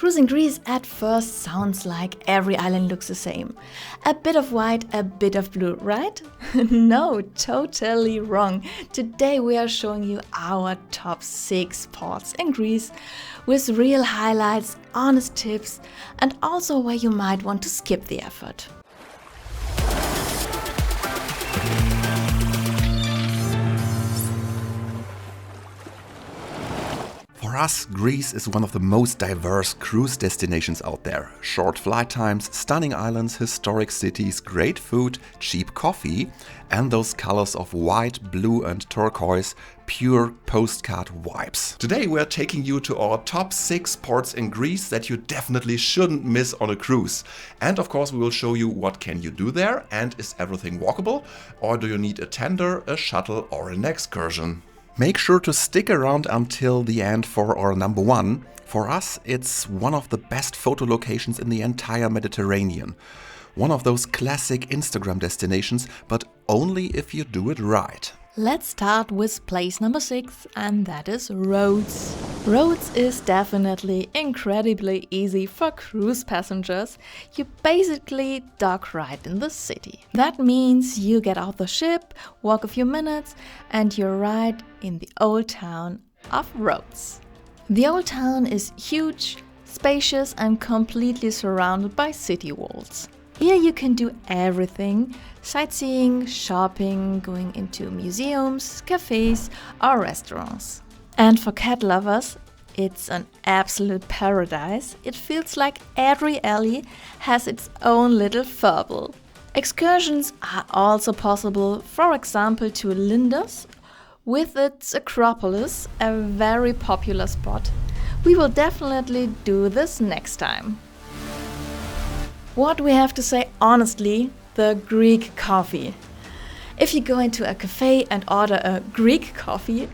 Cruising Greece at first sounds like every island looks the same. A bit of white, a bit of blue, right? No, totally wrong. Today we are showing you our top 6 ports in Greece with real highlights, honest tips, and also where you might want to skip the effort. For us, Greece is one of the most diverse cruise destinations out there. Short flight times, stunning islands, historic cities, great food, cheap coffee, and those colors of white, blue and turquoise, pure postcard vibes. Today we're taking you to our top 6 ports in Greece that you definitely shouldn't miss on a cruise. And of course we will show you what can you do there, and is everything walkable, or do you need a tender, a shuttle or an excursion? Make sure to stick around until the end for our number 1. For us, it's one of the best photo locations in the entire Mediterranean. One of those classic Instagram destinations, but only if you do it right. Let's start with place number 6, and that is Rhodes. Rhodes is definitely incredibly easy for cruise passengers. You basically dock right in the city. That means you get out the ship, walk a few minutes, and you're right in the old town of Rhodes. The old town is huge, spacious, and completely surrounded by city walls. Here you can do everything: sightseeing, shopping, going into museums, cafes or restaurants. And for cat lovers, it's an absolute paradise. It feels like every alley has its own little furball. Excursions are also possible, for example to Lindos with its Acropolis, a very popular spot. We will definitely do this next time. What we have to say honestly, the Greek coffee. If you go into a cafe and order a Greek coffee,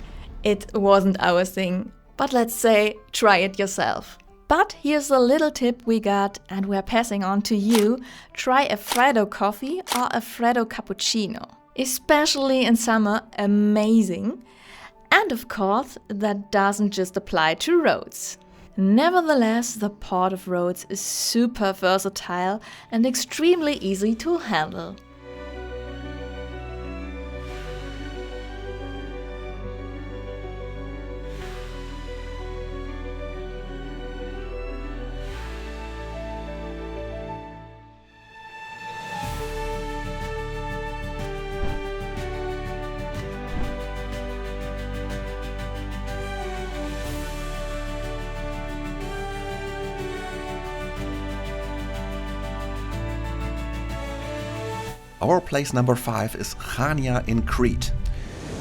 it wasn't our thing. But let's say, try it yourself. But here's a little tip we got and we're passing on to you. Try a Freddo coffee or a Freddo cappuccino. Especially in summer, amazing. And of course, that doesn't just apply to Rhodes. Nevertheless, the port of Rhodes is super versatile and extremely easy to handle. Our place number 5 is Chania in Crete.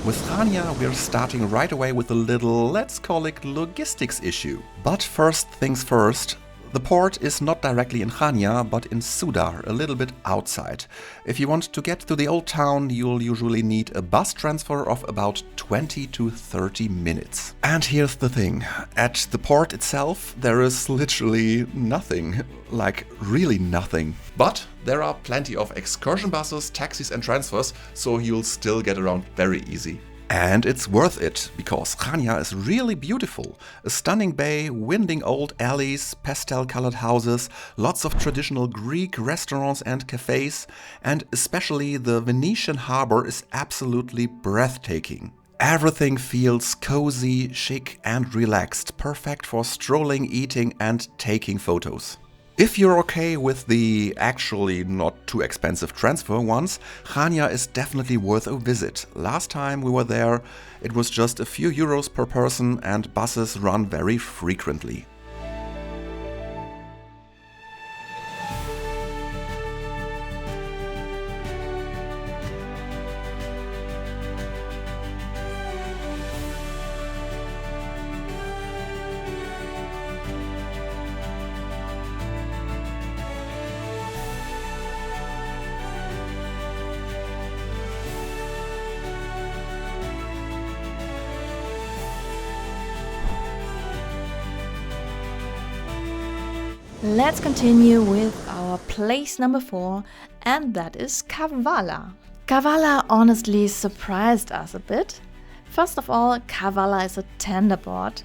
With Chania we're starting right away with a little, let's call it, logistics issue. But first things first, the port is not directly in Chania but in Sudar, a little bit outside. If you want to get to the old town, you'll usually need a bus transfer of about 20 to 30 minutes. And here's the thing, at the port itself there is literally nothing, like really nothing. But there are plenty of excursion buses, taxis and transfers, so you'll still get around very easy. And it's worth it, because Chania is really beautiful. A stunning bay, winding old alleys, pastel-colored houses, lots of traditional Greek restaurants and cafes, and especially the Venetian harbor is absolutely breathtaking. Everything feels cozy, chic and relaxed, perfect for strolling, eating and taking photos. If you're okay with the actually not too expensive transfer ones, Chania is definitely worth a visit. Last time we were there, it was just a few euros per person and buses run very frequently. Let's continue with our place number 4, and that is Kavala. Kavala honestly surprised us a bit. First of all, Kavala is a tender board.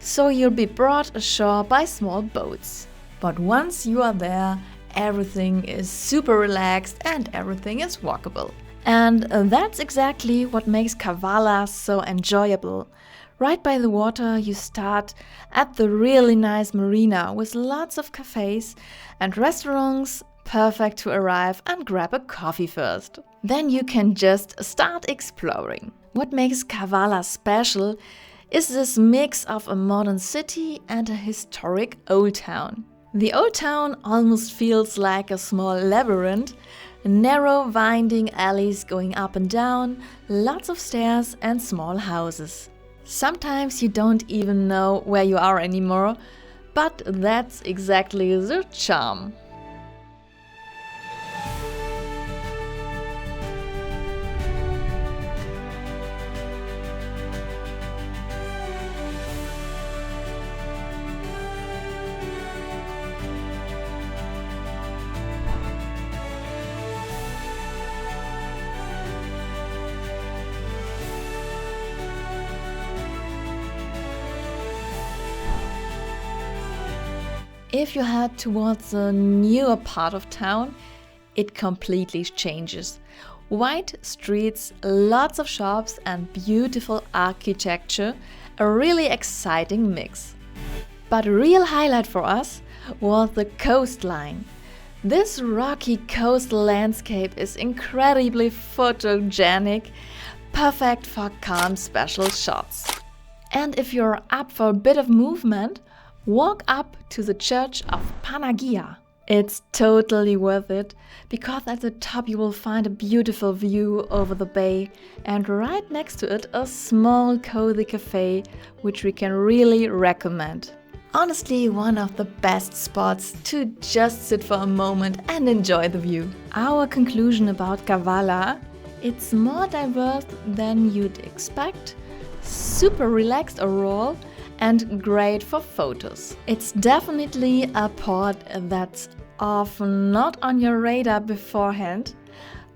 so you'll be brought ashore by small boats. But once you are there, everything is super relaxed and everything is walkable. And that's exactly what makes Kavala so enjoyable. Right by the water, you start at the really nice marina with lots of cafes and restaurants, perfect to arrive and grab a coffee first. Then you can just start exploring. What makes Kavala special is this mix of a modern city and a historic old town. The old town almost feels like a small labyrinth, narrow winding alleys going up and down, lots of stairs and small houses. Sometimes you don't even know where you are anymore, but that's exactly the charm. If you head towards the newer part of town, it completely changes. Wide streets, lots of shops and beautiful architecture, a really exciting mix. But a real highlight for us was the coastline. This rocky coastal landscape is incredibly photogenic, perfect for calm special shots. And if you're up for a bit of movement, walk up to the Church of Panagia. It's totally worth it, because at the top you will find a beautiful view over the bay and right next to it a small cozy cafe, which we can really recommend. Honestly, one of the best spots to just sit for a moment and enjoy the view. Our conclusion about Kavala: it's more diverse than you'd expect, super relaxed overall, and great for photos. It's definitely a port that's often not on your radar beforehand,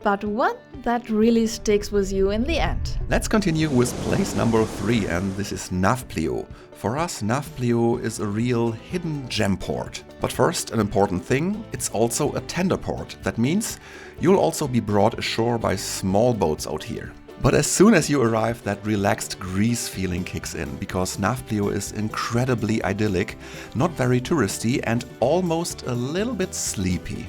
but one that really sticks with you in the end. Let's continue with place number 3, and this is Nafplio. For us, Nafplio is a real hidden gem port. But first, an important thing, it's also a tender port. That means you'll also be brought ashore by small boats out here. But as soon as you arrive, that relaxed Greece feeling kicks in, because Nafplio is incredibly idyllic, not very touristy and almost a little bit sleepy.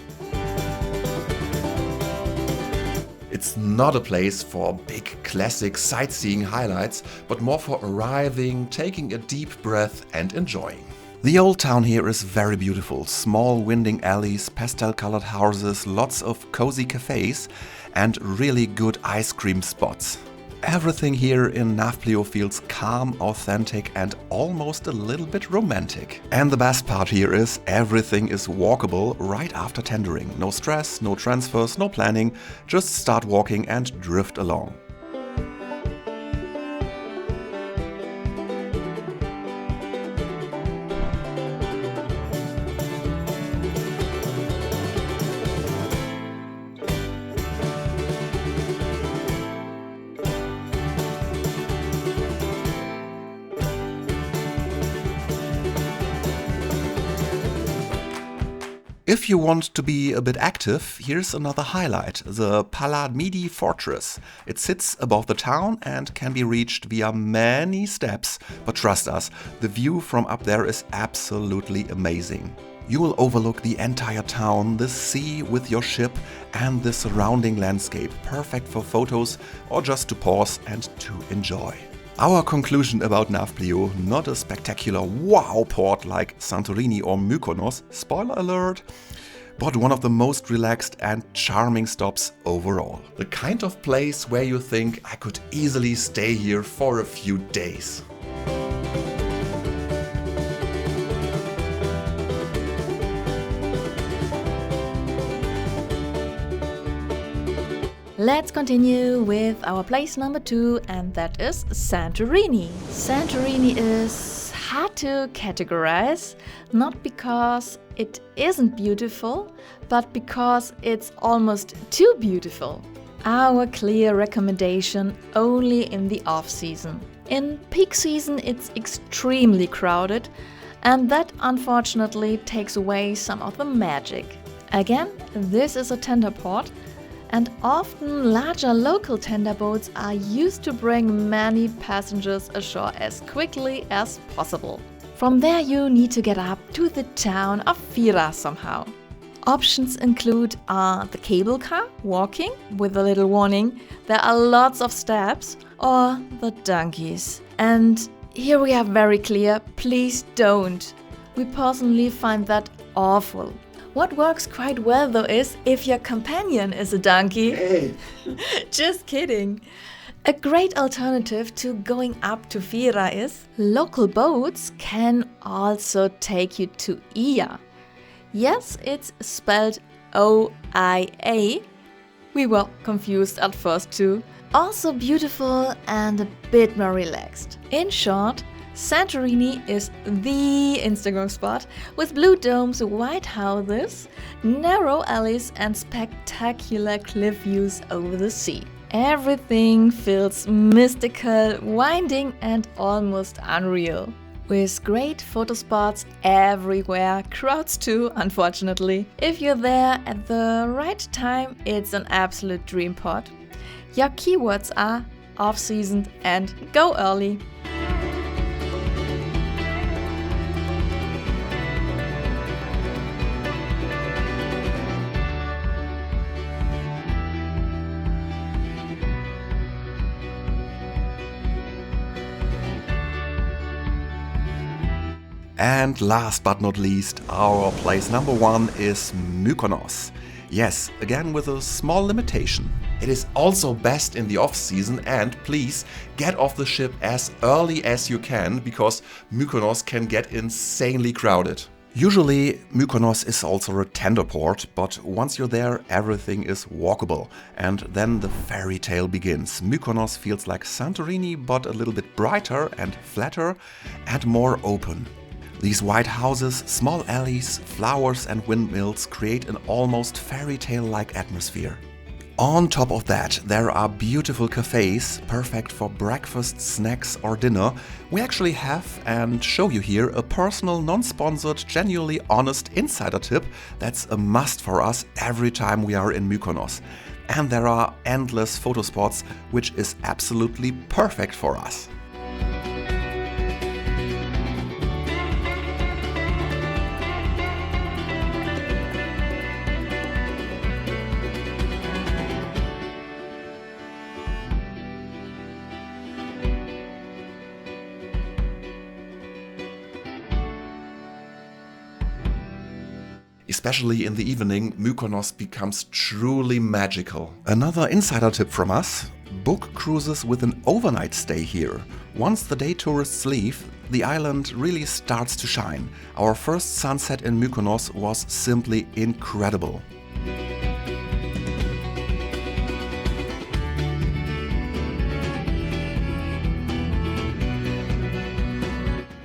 It's not a place for big classic sightseeing highlights, but more for arriving, taking a deep breath and enjoying. The old town here is very beautiful. Small winding alleys, pastel-colored houses, lots of cozy cafes and really good ice cream spots. Everything here in Nafplio feels calm, authentic and almost a little bit romantic. And the best part here is everything is walkable right after tendering. No stress, no transfers, no planning, just start walking and drift along. If you want to be a bit active, here's another highlight, the Palamidi Fortress. It sits above the town and can be reached via many steps, but trust us, the view from up there is absolutely amazing. You will overlook the entire town, the sea with your ship and the surrounding landscape, perfect for photos or just to pause and to enjoy. Our conclusion about Nafplio: not a spectacular wow port like Santorini or Mykonos, spoiler alert, but one of the most relaxed and charming stops overall. The kind of place where you think, I could easily stay here for a few days. Let's continue with our place number 2, and that is Santorini. Santorini is hard to categorize, not because it isn't beautiful, but because it's almost too beautiful. Our clear recommendation: only in the off-season. In peak season it's extremely crowded, and that unfortunately takes away some of the magic. Again, this is a tender port, and often larger local tender boats are used to bring many passengers ashore as quickly as possible. From there you need to get up to the town of Fira somehow. Options include the cable car, walking, with a little warning, there are lots of steps, or the donkeys. And here we are very clear, please don't. We personally find that awful. What works quite well though is if your companion is a donkey. Hey. Just kidding. A great alternative to going up to Fira is local boats can also take you to Ia. Yes, it's spelled O-I-A. We were confused at first too. Also beautiful and a bit more relaxed. In short, Santorini is the Instagram spot with blue domes, white houses, narrow alleys and spectacular cliff views over the sea. Everything feels mystical, winding and almost unreal. With great photo spots everywhere, crowds too, unfortunately. If you're there at the right time, it's an absolute dream port. Your keywords are off-season and go early. And last but not least, our place number 1 is Mykonos. Yes, again with a small limitation. It is also best in the off-season, and please get off the ship as early as you can, because Mykonos can get insanely crowded. Usually Mykonos is also a tender port, but once you're there everything is walkable, and then the fairy tale begins. Mykonos feels like Santorini, but a little bit brighter and flatter and more open. These white houses, small alleys, flowers and windmills create an almost fairy tale-like atmosphere. On top of that, there are beautiful cafes, perfect for breakfast, snacks or dinner. We actually have, and show you here, a personal, non-sponsored, genuinely honest insider tip that's a must for us every time we are in Mykonos. And there are endless photo spots, which is absolutely perfect for us. Especially in the evening, Mykonos becomes truly magical. Another insider tip from us: book cruises with an overnight stay here. Once the day tourists leave, the island really starts to shine. Our first sunset in Mykonos was simply incredible.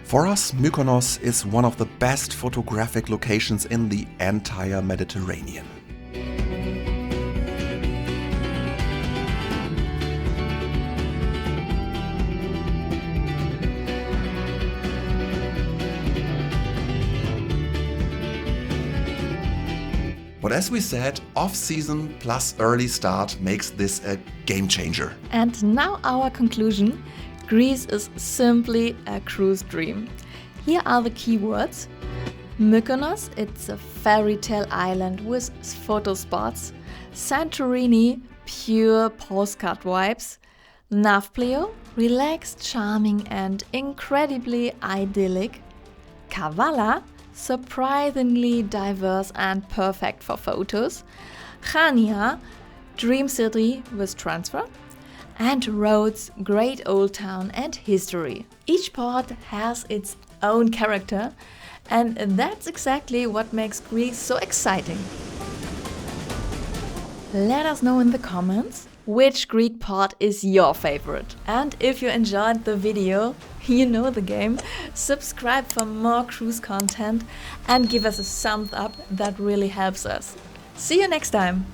For us, Mykonos is one of the best photographic locations in the entire Mediterranean. But as we said, off-season plus early start makes this a game changer. And now our conclusion. Greece is simply a cruise dream. Here are the keywords. Mykonos, it's a fairy tale island with photo spots. Santorini, pure postcard vibes. Navplio, relaxed, charming and incredibly idyllic. Kavala, surprisingly diverse and perfect for photos. Chania, dream city with transfer. And Rhodes, great old town and history. Each port has its own character, and that's exactly what makes Greece so exciting. Let us know in the comments which Greek port is your favorite. And if you enjoyed the video, you know the game, subscribe for more cruise content and give us a thumbs up, that really helps us. See you next time!